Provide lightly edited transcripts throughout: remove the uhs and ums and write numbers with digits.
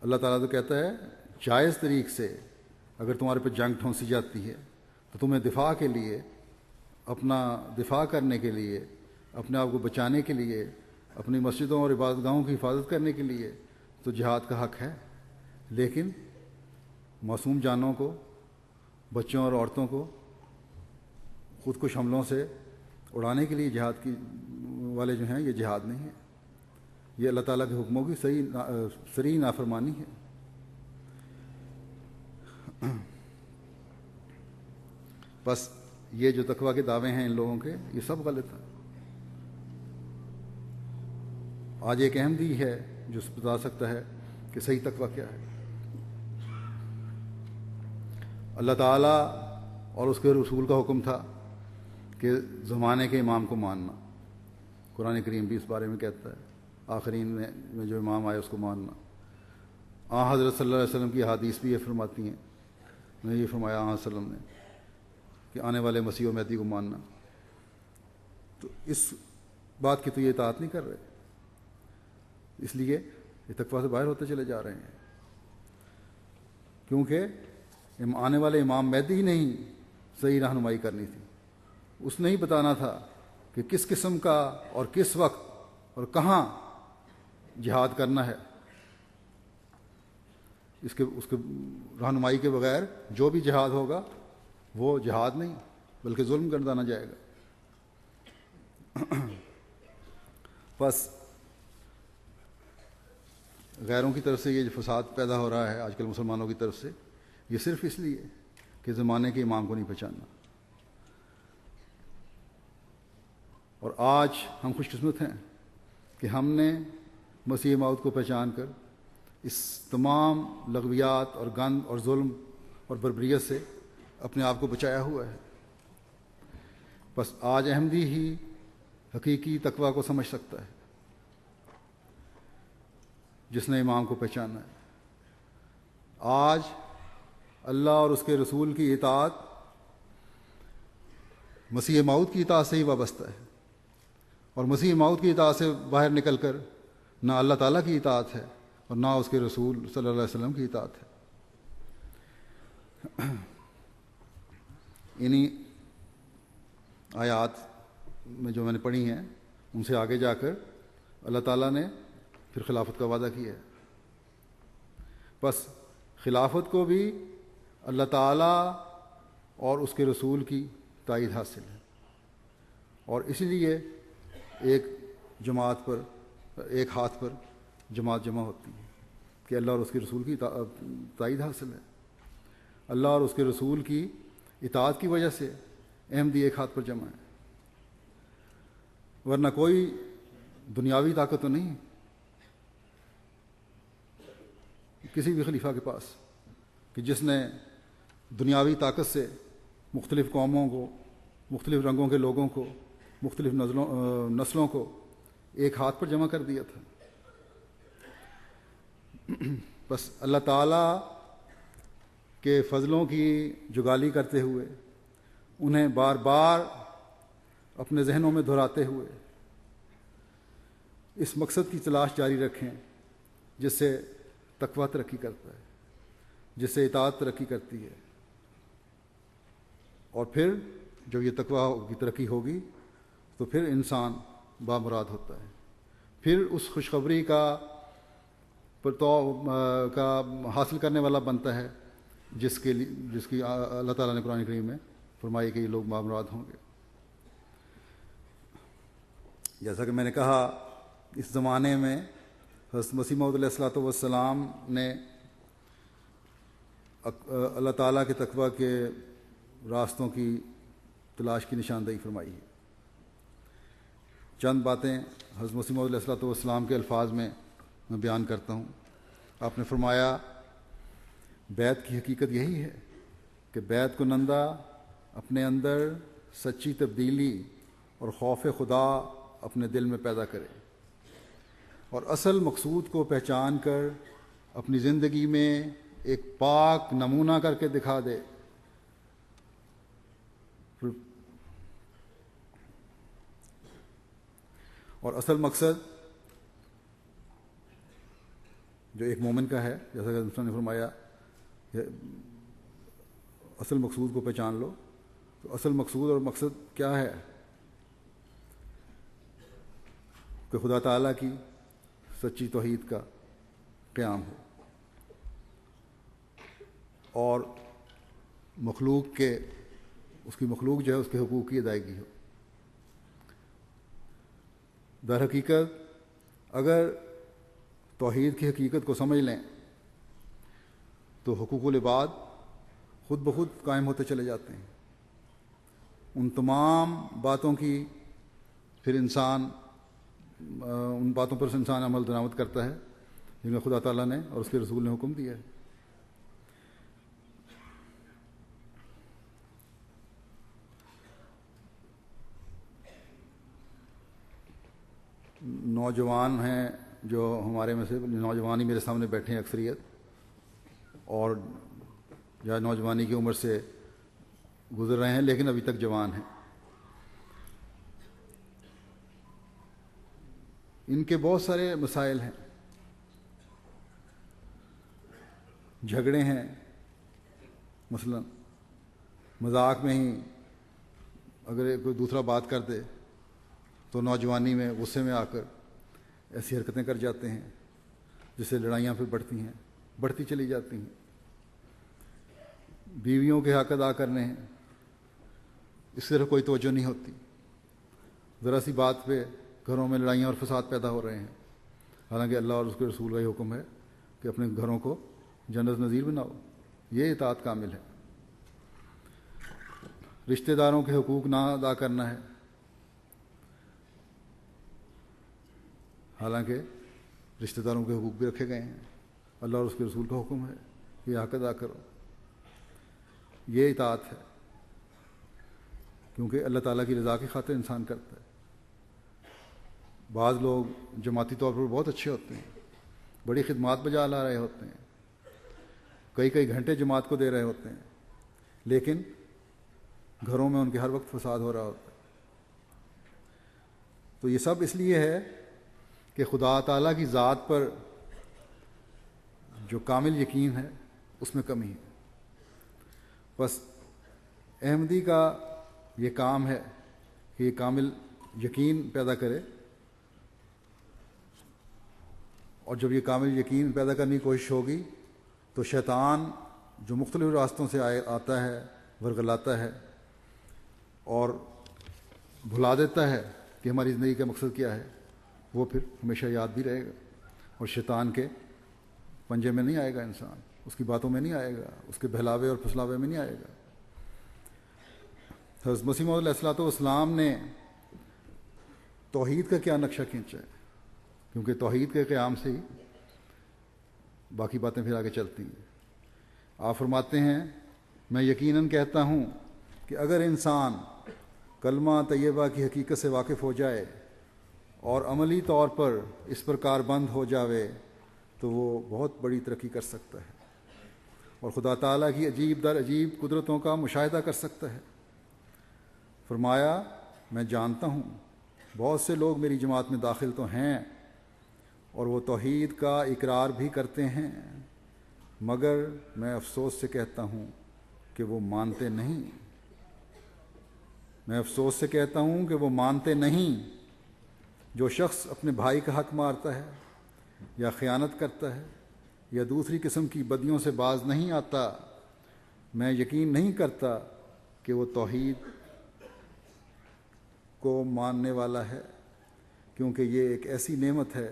اللہ تعالیٰ تو کہتا ہے جائز طریق سے اگر تمہارے پہ جنگ ٹھونسی جاتی ہے تو تمہیں دفاع کے لیے، اپنا دفاع کرنے کے لیے، اپنے آپ کو بچانے کے لیے، اپنی مسجدوں اور عبادت گاہوں کی حفاظت کرنے کے لیے تو جہاد کا حق ہے، لیکن معصوم جانوں کو، بچوں اور عورتوں کو خود کش حملوں سے اڑانے کے لیے جہاد کی والے جو ہیں یہ جہاد نہیں ہے، یہ اللہ تعالیٰ کے حکموں کی صریح نافرمانی ہے۔ بس یہ جو تقویٰ کے دعوے ہیں ان لوگوں کے، یہ سب غلط ہیں۔ آج ایک احمدی ہے جو بتا سکتا ہے کہ صحیح تقویٰ کیا ہے۔ اللہ تعالیٰ اور اس کے رسول کا حکم تھا کہ زمانے کے امام کو ماننا، قرآن کریم بھی اس بارے میں کہتا ہے، آخرین میں جو امام آئے اس کو ماننا۔ حضرت صلی اللہ علیہ وسلم کی حدیث بھی یہ فرماتی ہیں، نے یہ فرمایا صلی اللہ علیہ وسلم نے کہ آنے والے مسیح و مہدی کو ماننا۔ تو اس بات کی تو یہ اطاعت نہیں کر رہے، اس لیے یہ تقویٰ سے باہر ہوتے چلے جا رہے ہیں، کیونکہ آنے والے امام مہدی ہی نہیں صحیح رہنمائی کرنی تھی، اس نے ہی بتانا تھا کہ کس قسم کا اور کس وقت اور کہاں جہاد کرنا ہے۔ اس کے رہنمائی کے بغیر جو بھی جہاد ہوگا وہ جہاد نہیں بلکہ ظلم گردانا جائے گا۔ بس غیروں کی طرف سے یہ جو فساد پیدا ہو رہا ہے آج کل مسلمانوں کی طرف سے، یہ صرف اس لیے کہ زمانے کے امام کو نہیں پہچاننا۔ اور آج ہم خوش قسمت ہیں کہ ہم نے مسیح موعود کو پہچان کر اس تمام لغویات اور گند اور ظلم اور بربریت سے اپنے آپ کو بچایا ہوا ہے۔ بس آج احمدی ہی حقیقی تقویٰ کو سمجھ سکتا ہے، جس نے امام کو پہچانا ہے۔ آج اللہ اور اس کے رسول کی اطاعت مسیح موعود کی اطاعت سے ہی وابستہ ہے، اور مسیح موعود کی اطاعت سے باہر نکل کر نہ اللہ تعالیٰ کی اطاعت ہے اور نہ اس کے رسول صلی اللہ علیہ وسلم کی اطاعت ہے۔ انہی آیات میں جو میں نے پڑھی ہیں ان سے آگے جا کر اللہ تعالیٰ نے پھر خلافت کا وعدہ کیا ہے۔ بس خلافت کو بھی اللہ تعالیٰ اور اس کے رسول کی تائید حاصل ہے، اور اسی لیے ایک جماعت پر، ایک ہاتھ پر جماعت جمع ہوتی ہے کہ اللہ اور اس کے رسول کی تائید حاصل ہے۔ اللہ اور اس کے رسول کی اطاعت کی وجہ سے احمدی ایک ہاتھ پر جمع ہے، ورنہ کوئی دنیاوی طاقت تو نہیں کسی بھی خلیفہ کے پاس کہ جس نے دنیاوی طاقت سے مختلف قوموں کو، مختلف رنگوں کے لوگوں کو، مختلف نسلوں کو ایک ہاتھ پر جمع کر دیا تھا۔ بس اللہ تعالیٰ کے فضلوں کی جگالی کرتے ہوئے، انہیں بار بار اپنے ذہنوں میں دہراتے ہوئے اس مقصد کی تلاش جاری رکھیں جس سے تقویٰ ترقی کرتا ہے، جس سے اطاعت ترقی کرتی ہے، اور پھر جب یہ تقویٰ کی ترقی ہوگی تو پھر انسان بامراد ہوتا ہے، پھر اس خوشخبری کا حاصل کرنے والا بنتا ہے جس کی اللہ تعالیٰ نے قرآن کریم میں فرمائی کہ یہ لوگ بامراد ہوں گے۔ جیسا کہ میں نے کہا، اس زمانے میں حضرت مسیح موعود علیہ الصلوۃ والسلام نے اللہ تعالیٰ کے تقویٰ کے راستوں کی تلاش کی نشاندہی فرمائی ہے۔ چند باتیں حضرت مسیح موعود علیہ الصلوۃ والسلام کے الفاظ میں بیان کرتا ہوں۔ آپ نے فرمایا بیعت کی حقیقت یہی ہے کہ بیعت کنندہ اپنے اندر سچی تبدیلی اور خوف خدا اپنے دل میں پیدا کرے اور اصل مقصود کو پہچان کر اپنی زندگی میں ایک پاک نمونہ کر کے دکھا دے۔ اور اصل مقصد جو ایک مومن کا ہے، جیسا کہ رسول نے فرمایا کہ اصل مقصود کو پہچان لو. تو اصل مقصود اور مقصد کیا ہے؟ کہ خدا تعالیٰ کی سچی توحید کا قیام ہو اور اس کی مخلوق جو ہے اس کے حقوق کی ادائیگی ہو. در حقیقت اگر توحید کی حقیقت کو سمجھ لیں تو حقوق العباد خود بخود قائم ہوتے چلے جاتے ہیں. ان تمام باتوں کی پھر ان باتوں پر انسان عمل درآمد کرتا ہے جن میں خدا تعالیٰ نے اور اس کے رسول نے حکم دیا ہے. نوجوان ہیں جو ہمارے میں سے نوجوان ہی میرے سامنے بیٹھے ہیں اکثریت، اور یا نوجوانی کی عمر سے گزر رہے ہیں لیکن ابھی تک جوان ہیں. ان کے بہت سارے مسائل ہیں، جھگڑے ہیں، مثلا مذاق میں ہی اگر کوئی دوسرا بات کر دے تو نوجوانی میں غصے میں آ کر ایسی حرکتیں کر جاتے ہیں جس سے لڑائیاں پھر بڑھتی چلی جاتی ہیں. بیویوں کے حق ادا کرنے ہیں، اس طرح کوئی توجہ نہیں ہوتی. ذرا سی بات پہ گھروں میں لڑائیاں اور فساد پیدا ہو رہے ہیں، حالانکہ اللہ اور اس کے رسول کا یہ حکم ہے کہ اپنے گھروں کو جنت نظیر بناؤ. یہ اطاعت کامل ہے. رشتہ داروں کے حقوق نہ ادا کرنا ہے، حالانکہ رشتہ داروں کے حقوق بھی رکھے گئے ہیں. اللہ اور اس کے رسول کا حکم ہے کہ یہ حق ادا کرو. یہ اطاعت ہے، کیونکہ اللہ تعالیٰ کی رضا کی خاطر انسان کرتا ہے. بعض لوگ جماعتی طور پر بہت اچھے ہوتے ہیں، بڑی خدمات بجا لا رہے ہوتے ہیں، کئی گھنٹے جماعت کو دے رہے ہوتے ہیں، لیکن گھروں میں ان کے ہر وقت فساد ہو رہا ہوتا ہے. تو یہ سب اس لیے ہے کہ خدا تعالیٰ کی ذات پر جو کامل یقین ہے اس میں کمی ہے. بس احمدی کا یہ کام ہے کہ یہ کامل یقین پیدا کرے، اور جب یہ کامل یقین پیدا کرنے کی کوشش ہوگی تو شیطان جو مختلف راستوں سے آتا ہے، ورگلاتا ہے اور بھلا دیتا ہے کہ ہماری زندگی کا مقصد کیا ہے، وہ پھر ہمیشہ یاد بھی رہے گا اور شیطان کے پنجے میں نہیں آئے گا انسان، اس کی باتوں میں نہیں آئے گا، اس کے بہلاوے اور پھسلاوے میں نہیں آئے گا. حضرت مسیح موعود علیہ السلام نے توحید کا کیا نقشہ کھینچا ہے، کیونکہ توحید کے قیام سے ہی باقی باتیں پھر آگے چلتی ہیں. آپ فرماتے ہیں میں یقیناً کہتا ہوں کہ اگر انسان کلمہ طیبہ کی حقیقت سے واقف ہو جائے اور عملی طور پر اس پر کاربند ہو جاوے تو وہ بہت بڑی ترقی کر سکتا ہے اور خدا تعالیٰ کی عجیب در عجیب قدرتوں کا مشاہدہ کر سکتا ہے. فرمایا میں جانتا ہوں بہت سے لوگ میری جماعت میں داخل تو ہیں اور وہ توحید کا اقرار بھی کرتے ہیں، مگر میں افسوس سے کہتا ہوں کہ وہ مانتے نہیں. میں افسوس سے کہتا ہوں کہ وہ مانتے نہیں. جو شخص اپنے بھائی کا حق مارتا ہے یا خیانت کرتا ہے یا دوسری قسم کی بدیوں سے باز نہیں آتا، میں یقین نہیں کرتا کہ وہ توحید کو ماننے والا ہے، کیونکہ یہ ایک ایسی نعمت ہے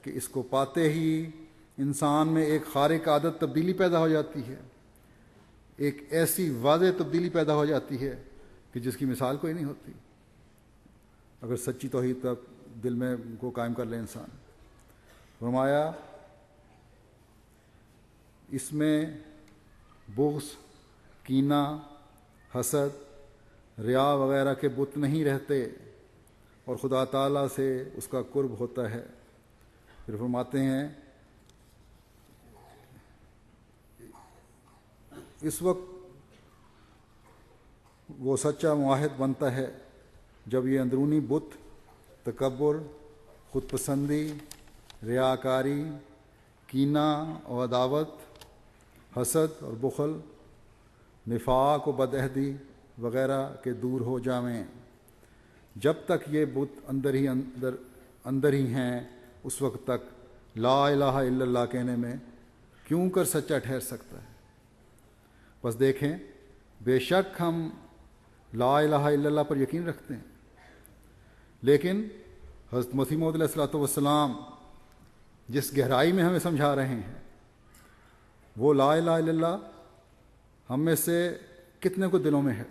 کہ اس کو پاتے ہی انسان میں ایک خارق عادت تبدیلی پیدا ہو جاتی ہے، ایک ایسی واضح تبدیلی پیدا ہو جاتی ہے کہ جس کی مثال کوئی نہیں ہوتی اگر سچی توحید کا دل میں کو قائم کر لے انسان. فرمایا اس میں بغض، کینہ، حسد، ریا وغیرہ کے بت نہیں رہتے اور خدا تعالیٰ سے اس کا قرب ہوتا ہے. پھر فرماتے ہیں اس وقت وہ سچا معاہد بنتا ہے جب یہ اندرونی بت، تکبر، خود پسندی، ریاکاری، کینہ و عداوت، حسد اور بخل، نفاق و بدعہدی وغیرہ کے دور ہو جاویں۔ جب تک یہ بت اندر ہی ہیں اس وقت تک لا الہ الا اللہ کہنے میں کیوں کر سچا ٹھہر سکتا ہے؟ بس دیکھیں، بے شک ہم لا الہ الا اللہ پر یقین رکھتے ہیں، لیکن حضرت مسیح موعود علیہ الصلوۃ والسلام جس گہرائی میں ہمیں سمجھا رہے ہیں وہ لا الہ الا اللہ ہم میں سے کتنے کو دلوں میں ہے؟